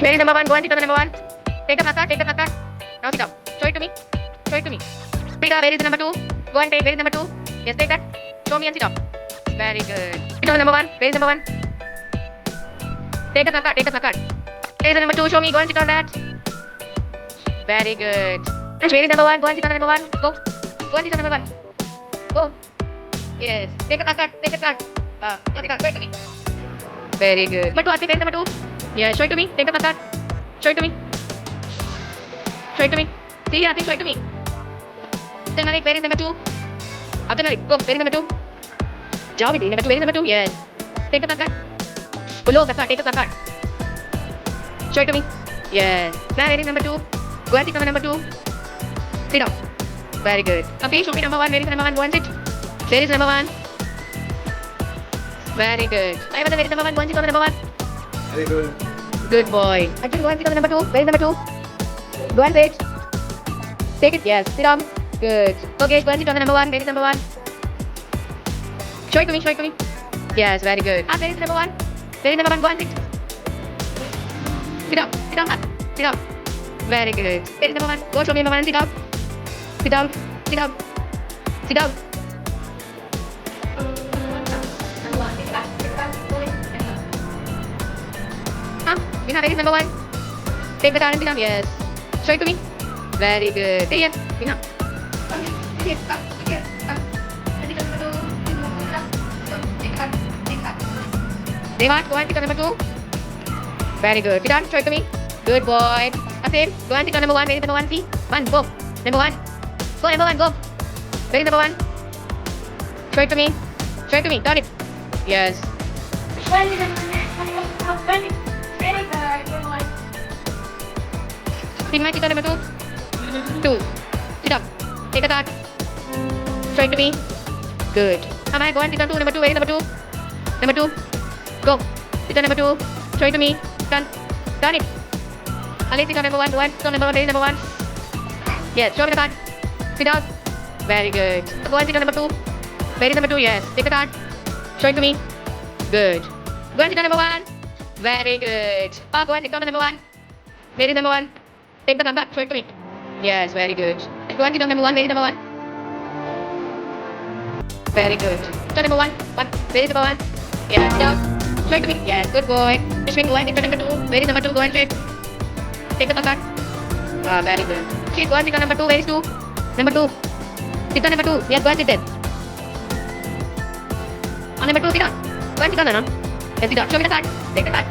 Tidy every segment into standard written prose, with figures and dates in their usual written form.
Where is number one? Go and sit on the number one. Take the placard. Take the placard. Now sit down. Show it to me. Show it to me. Peter, where is the number two? Go and take. Where is number two? Yes, take that. Show me and sit down. Very good. Sit on the number one. Where is number one? Take the placard. Take the placard. Where is the number two? Show me. Go and sit on that. Very good. Where is number one? Go and sit on the number one. Go. Go and sit on number one. Go. Yes. Take the placard. Take the placard. Take the placard. Show it to me. Very good. Number two. Aarti, where is number two? Yeah, show it to me. Take the placard. Show it to me. Show it to me. See, Aarti, show it to me. Tell Malik, where is number two? After Malik, go. Where is number two? Jao, baby. Number two. Where is number two? Yes. Take the placard. Below placard. Take the placard. Show it to me. Yes. Now, where is number two? Go and sit on number two. Sit down. Very good. Okay, show me number one. Where is number one? Go and sit. Where is number one? Very good. I where is number one? Go and sit on number one. Very good. Good boy. Actually, go and sit on number two. Where is number two? Go and sit. Take it. Yes. Sit down. Good. Okay, go and sit on the number one. Where is number one? Show it to me. Show it to me. Yes, very good. Where is number one? Where is number one? Go and sit. Sit down. Sit down. Sit down. Very good. Where is number one? Go show me number one. Sit down. Sit down. Sit down. Sit down. Vina, where is number one? Take the card and sit down. Yes. Show it to me. Very good. Stay here. Vina. Devat, go and sit on number two. Very good. Sit down. Show it to me. Good boy. Asim, go and sit on number one. Where is number one? See? One. Go. Number one. Go, number one. Go. Where is number one? Show it to me. Show it to me. Turn it. Yes. Bring my sit on number two. Two. Sit up. Take the card. Show it to me. Good. Come on, go and sit on two. Number two. Where is number two? Number two. Go. Sit on number two. Show it to me. Turn. Turn it. Ali, sit on number one. Go and sit on number one. Where is number one? Yes. Show me the card. Sit down. Very good. Go and sit on number two. Where is number two? Yes. Take the card. Show it to me. Good. Go and sit on number one. Very good. Go and sit on number one. Where is number one? Take the card. Show it to me. Yes, very good. Go and sit on number one. Where is number one? Very good. So number one. One. Where is number one? Yeah, sit down. Show it to me. Yes, good boy. Ishwin, go and sit on number two. Where is number two? Go and sit. Take the card. Very good. She's go and sit on number two. Where is two? Number two. Sit on number two. Yes, go and sit there. On number two, sit down. Go and sit on the number. Yes, sit down. Show me the card. Take the card.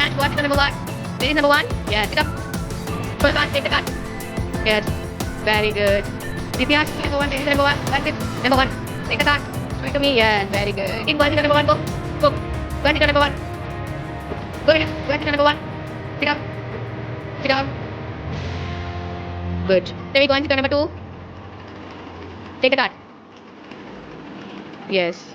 And go and sit on number one. Where is number one? Yes, sit up. Show the card. Take the card. Yes. Very good. Ditya, number one. Where is number one? That's it. Number one. Take the card. Show it to me. Yes, very good. In go and sit on number one. Go. Go. Go and sit on number one. Go ahead. Go and sit on number one. Sit down. Sit down. Good. Then we go and sit on number two. Take the card. Yes.